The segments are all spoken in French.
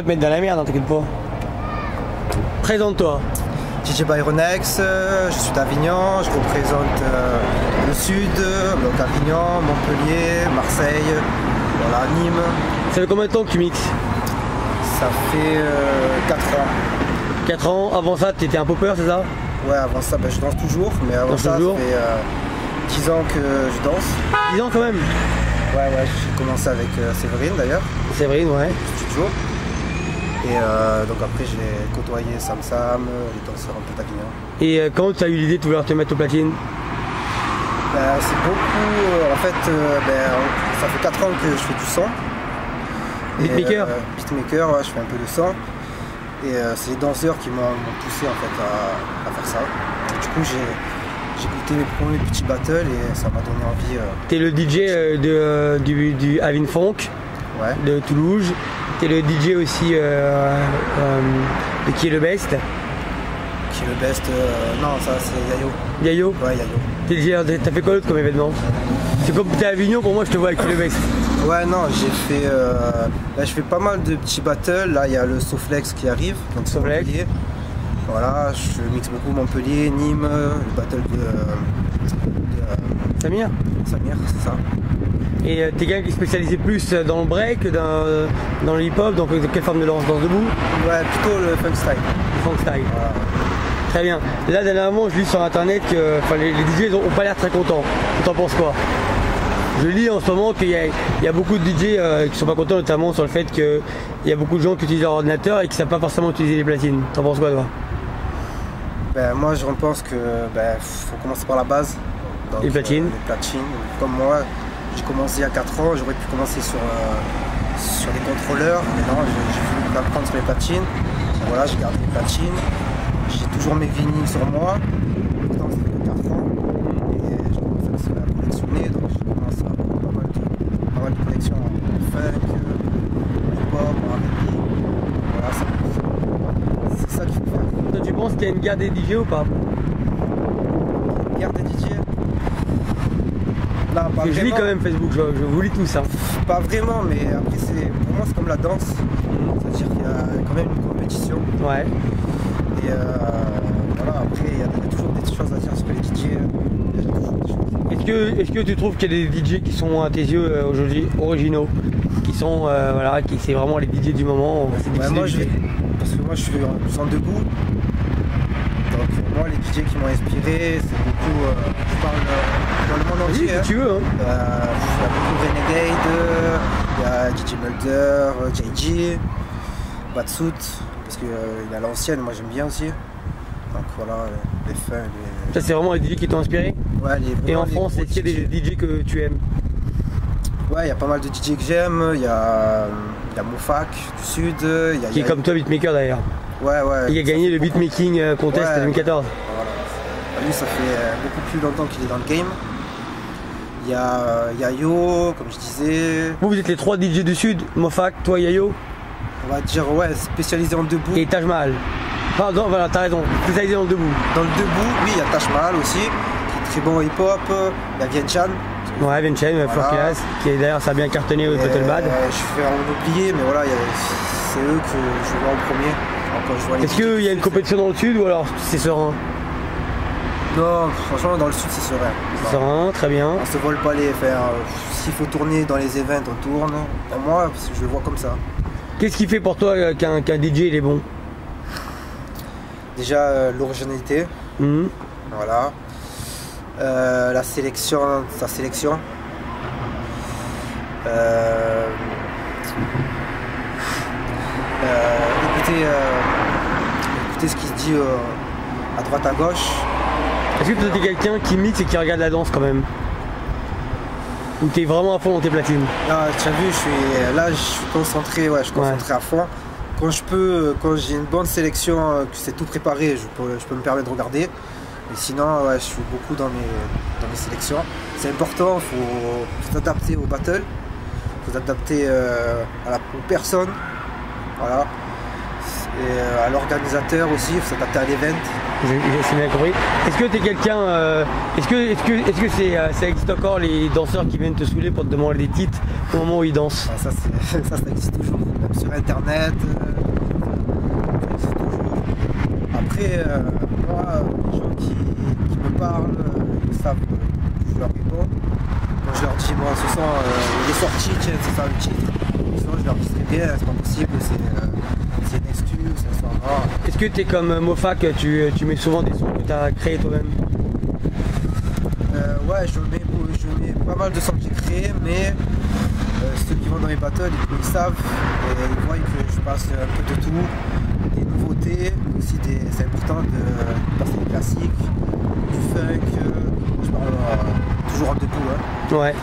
te mettre dans la merde, hein, t'inquiète pas. Présente-toi. DJ Byronex, je suis d'Avignon, je représente le sud, donc Avignon, Montpellier, Marseille, voilà, Nîmes. Ça fait combien de temps que tu mixes? Ça fait 4 ans. 4 ans, avant ça t'étais un popper, c'est ça? Ouais, avant ça je danse toujours, mais avant ça, ça fait 10 ans que je danse. 10 ans quand même? Ouais, j'ai commencé avec Séverine d'ailleurs. Séverine, ouais. Studio. Et donc après j'ai côtoyé Sam Sam, les danseurs un peu d'Avignon. Et quand tu as eu l'idée de vouloir te mettre au platine? C'est beaucoup, en fait ça fait 4 ans que je fais du son. Beatmaker? Beatmaker, ouais, je fais un peu de son. Et c'est les danseurs qui m'ont poussé en fait à faire ça. Et du coup j'ai écouté mes premiers petits battles et ça m'a donné envie. T'es le DJ du Avin Funk, ouais. De Toulouse. T'es le DJ aussi de Qui est le Best? Qui est le Best? Non, ça c'est Yayo. Yayo? Ouais, Yayo. T'as fait quoi d'autre comme événement? C'est comme t'es à Avignon, pour moi je te vois avec Qui est le Best. Ouais, non, j'ai fait. Là, je fais pas mal de petits battles. Là, il y a le Soflex qui arrive. Donc, Soflex. Voilà, je mixe beaucoup Montpellier, Nîmes, le battle de Samir? Samir, c'est ça. Et t'es quelqu'un qui est spécialisé plus dans le break, dans le hip-hop, donc quelle forme de danse debout? Ouais, plutôt le funk style. Le funk style. Voilà. Très bien. Là, dernièrement, je lis sur internet que les DJ ont pas l'air très contents. T'en penses quoi? Je lis en ce moment qu'il y a beaucoup de DJ qui sont pas contents, notamment sur le fait qu'il y a beaucoup de gens qui utilisent leur ordinateur et qui ne savent pas forcément utiliser les platines. T'en penses quoi, toi? Moi, je pense que faut commencer par la base. Donc, les platines. Les platines. Comme moi, j'ai commencé il y a 4 ans, j'aurais pu commencer sur des contrôleurs, mais non, j'ai voulu apprendre sur les platines. Donc, voilà, j'ai gardé les platines. J'ai toujours mes vinyles sur moi. Pourtant, ça fait 4 ans. Et je commence à collectionner, donc je commence à avoir pas mal de collections en funk, hip-hop, R&B. Voilà, c'est ça qu'il faut faire. Toi, tu penses qu'il y a une guerre des DJ ou pas? Une guerre des DJ? Non, pas je lis quand même Facebook, je vous lis tout ça. Pas vraiment, mais après pour moi c'est comme la danse. C'est-à-dire qu'il y a quand même une compétition. Ouais. Et voilà, après il y a toujours des choses à dire sur les DJ. Est-ce que tu trouves qu'il y a des DJ qui sont à tes yeux aujourd'hui originaux, qui sont voilà, qui c'est vraiment les DJ du moment? Parce que moi je suis en debout. Donc moi les DJ qui m'ont inspiré, c'est beaucoup, je parle dans le monde entier. Si tu veux. Hein. Il y a beaucoup Renegade, il y a DJ Mulder, JG, Batsuit, parce qu'il y a l'ancienne, moi j'aime bien aussi. Donc voilà, les fins. Ça c'est vraiment les DJ qui t'ont inspiré? Ouais, et en France, est-ce qu'il y a des DJ que tu aimes? Ouais, il y a pas mal de DJ que j'aime, il y a Mofak du Sud. Qui est comme toi, beatmaker d'ailleurs. Ouais. Il a gagné le beatmaking contest 2014. Voilà. Lui, ça fait beaucoup plus longtemps qu'il est dans le game. Il y a Yayo, comme je disais. Vous êtes les 3 DJ du Sud, Mofak, toi, Yayo? On va dire, ouais, spécialisé en debout. Et Taj Mahal. Pardon, voilà, t'as raison, spécialisé en debout. Dans le debout, oui, il y a Taj Mahal aussi, qui est très bon hip-hop. Il y a Vientiane. Ouais, Vientiane, voilà. Qui est d'ailleurs, ça a bien cartonné au Battle Bad. Je fais en oublier, mais voilà, c'est eux que je vois en premier. Est-ce qu'il y a une compétition dans le Sud ou alors c'est serein? Non, franchement, dans le Sud, c'est serein. C'est serein, très bien. On se vole pas les faire. S'il faut tourner dans les events, on tourne. Pour moi, parce que je le vois comme ça. Qu'est-ce qui fait pour toi qu'un DJ il est bon? Déjà, l'originalité. Voilà. La sélection, sa sélection. Écoutez ce qui se dit à droite à gauche. Est-ce que tu es quelqu'un qui mixe et qui regarde la danse quand même? Ou tu es vraiment à fond dans tes platines? Ah, tu as vu, je suis concentré, ouais, je suis concentré à fond. Quand j'ai une bonne sélection, que c'est tout préparé, je peux me permettre de regarder. Mais sinon, ouais, je suis beaucoup dans mes sélections. C'est important, il faut s'adapter au battle, il faut s'adapter aux personnes. Voilà. et à l'organisateur aussi, il faut s'adapter à l'event. J'ai bien compris. Est-ce que tu es quelqu'un. Est-ce que ça existe encore les danseurs qui viennent te saouler pour te demander des titres au moment où ils dansent? Ça existe toujours, même sur internet. Ça existe toujours. Après, moi, les gens qui me parlent, ils savent que je leur réponds. Quand je leur dis, moi, ce son, il est sorti, tiens, c'est ça le titre. Sinon, je leur dis très bien, c'est pas possible, c'est une excuse, c'est un son rare. Est-ce que tu es comme Mofac, tu mets souvent des sons que tu as créés toi-même? Ouais, je mets pas mal de sons que j'ai créés, mais ceux qui vont dans les battles, ils savent, et ils voient que je passe un peu de tout, des nouveautés, aussi c'est important de passer des classiques, du funk, je parle toujours en debout. Hein. Ouais.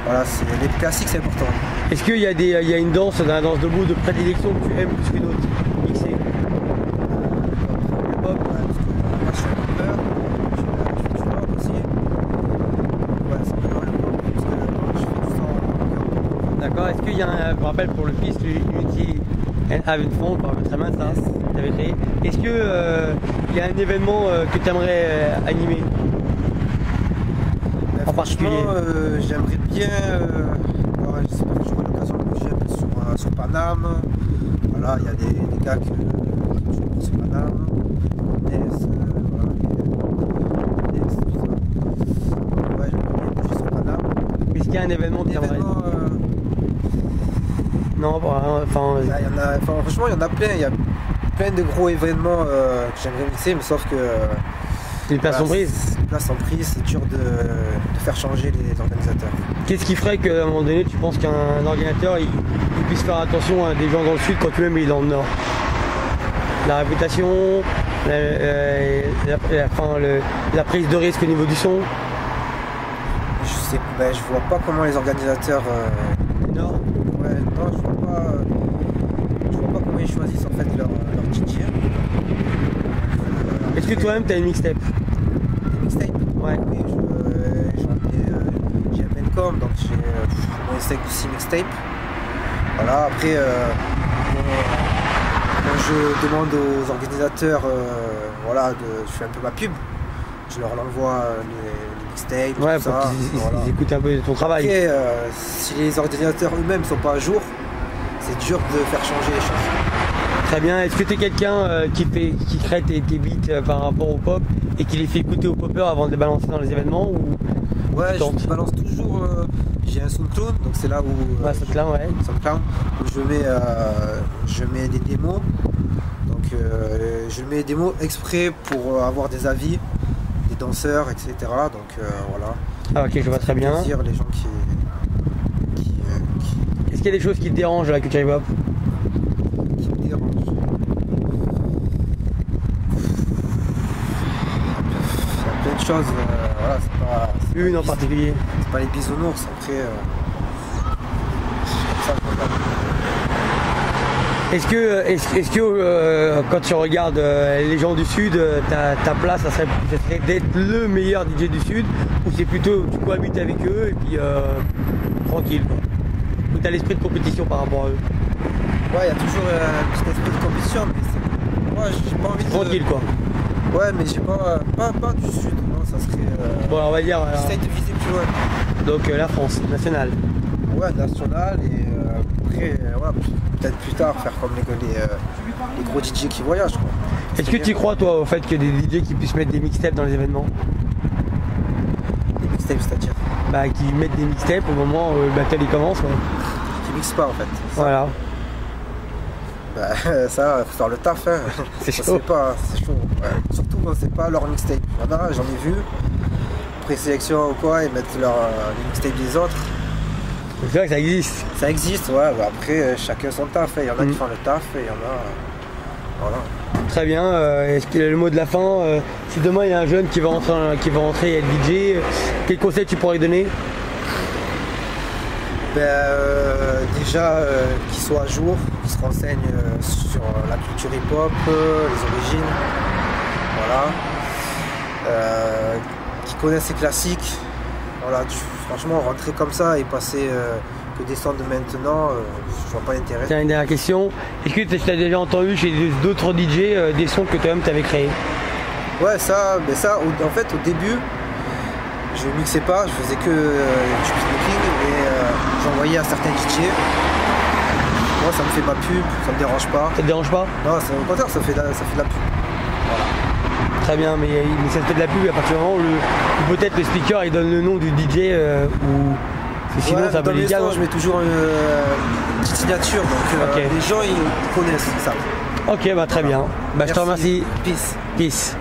Voilà, les classiques c'est important. Est-ce qu'il y a une danse, dans la danse debout de prédilection que tu aimes plus qu'une autre? Mixée. Le pop, ouais, parce que moi je suis un popper, je fais du pop aussi. Ouais, c'est vraiment le pop, parce que moi je fais du son. D'accord. Est-ce qu'il y a un, je me rappelle pour le fils, Unity and Having Fun, par très bien ça, tu avais créé. Est-ce que il y a un événement que tu aimerais animer? En particulier j'aimerais bien, j'espère que j'aurai l'occasion de bouger un peu sur Paname. Voilà, il y a des gars qui jouent sur Paname, Ness, voilà, Ness, tout ça. Ouais, j'aimerais bien bouger sur Paname. Est-ce qu'il y a un événement que tu aimerais? Non, enfin. Franchement, il y en a plein. Il y a plein de gros événements que j'aimerais mixer, mais sauf que. C'est une place en prise. Une place en prise, c'est dur de faire changer les organisateurs. Qu'est-ce qui ferait qu'à un moment donné, tu penses qu'un ordinateur il puisse faire attention à des gens dans le sud quand lui-même il est dans le nord? La réputation, la prise de risque au niveau du son? Je vois pas comment les organisateurs. Nord? Ouais, non, je vois pas comment ils choisissent en fait leur DJ. Est-ce que toi-même tu as une mixtape? Des mixtapes? Ouais. Oui, j'ai un Mencom, donc j'ai mon stack de 6 mixtapes. Voilà, après, quand je demande aux organisateurs, voilà, je fais un peu ma pub, je leur envoie les mixtapes, ouais, tout ça. Voilà. Ils écoutent un peu ton travail. Après, si les organisateurs eux-mêmes sont pas à jour, c'est dur de faire changer les choses. Très bien. Est-ce que tu es quelqu'un qui crée tes beats par rapport au pop et qui les fait écouter aux poppers avant de les balancer dans les événements ou Ouais, je balance toujours. J'ai un SoundCloud, donc c'est là où. Ouais, SoundCloud, ouais. SoundCloud, où je mets des démos. Donc je mets des démos exprès pour avoir des avis des danseurs, etc. Donc voilà. Ah ok, je vois très bien. Plaisir, les gens qui Est-ce qu'il y a des choses qui te dérangent à la culture hip-hop? Qui me dérangent. Il y a plein de choses. Voilà, c'est pas Une en particulier? C'est pas les bisounours. Après, c'est comme ça que je regarde. Est-ce que quand tu regardes les gens du Sud, ta place, ça serait d'être le meilleur DJ du Sud, ou c'est plutôt tu cohabites avec eux et puis tranquille quoi? Ou t'as l'esprit de compétition par rapport à eux? Ouais, il y a toujours un petit esprit de compétition, mais moi j'ai pas envie de... Tranquille quoi? Ouais, mais j'ai pas du Sud, non, ça serait... Bon alors on va dire... J'essaye de viser plus loin. Donc la France, nationale. Ouais, nationale, et après, ouais, peut-être plus tard faire comme les gros DJ qui voyagent quoi. Est-ce que tu crois toi au fait qu'il y ait des DJ qui puissent mettre des mixtapes dans les événements? Des mixtapes, c'est-à-dire? Bah qui mettent des mixtapes au moment où le battle il commence ouais. Qui mixent pas en fait. Voilà. Bah ça, faut faire le taf hein. C'est ça chaud. se fait pas, c'est chaud. Ouais. Surtout quand c'est pas leur mixtape. Il y en a, j'en ai vu, présélection ou quoi, ils mettent les mixtapes des autres. C'est vrai que ça existe. Ça existe, ouais, bah après chacun son taf, il y en a qui font le taf et il y en a. Voilà. Très bien, est-ce que le mot de la fin, si demain il y a un jeune qui va rentrer et être DJ, quel conseil tu pourrais lui donner? Déjà qu'il soit à jour, qu'il se renseigne sur la culture hip-hop, les origines, voilà. Qu'il connaisse ses classiques. Voilà, franchement rentrer comme ça et passer que descendre maintenant, je vois pas l'intérêt. Tiens, une dernière question. Est-ce que tu as déjà entendu chez d'autres DJ des sons que toi-même tu avais créés? Ouais, en fait, au début, je mixais pas, je faisais que du beatmaking et j'envoyais à certains DJ. Moi, ça me fait ma pub, ça me dérange pas. Ça te dérange pas? Non, au contraire, ça fait de la pub. Voilà. Très bien, mais ça te fait de la pub à partir du moment où peut-être le speaker il donne le nom du DJ ou sinon ouais, ça peut dans les sons, je mets toujours une petite signature, donc okay. Les gens ils connaissent ça. Ok, bah très bien. Bah, je te remercie. Peace. Peace.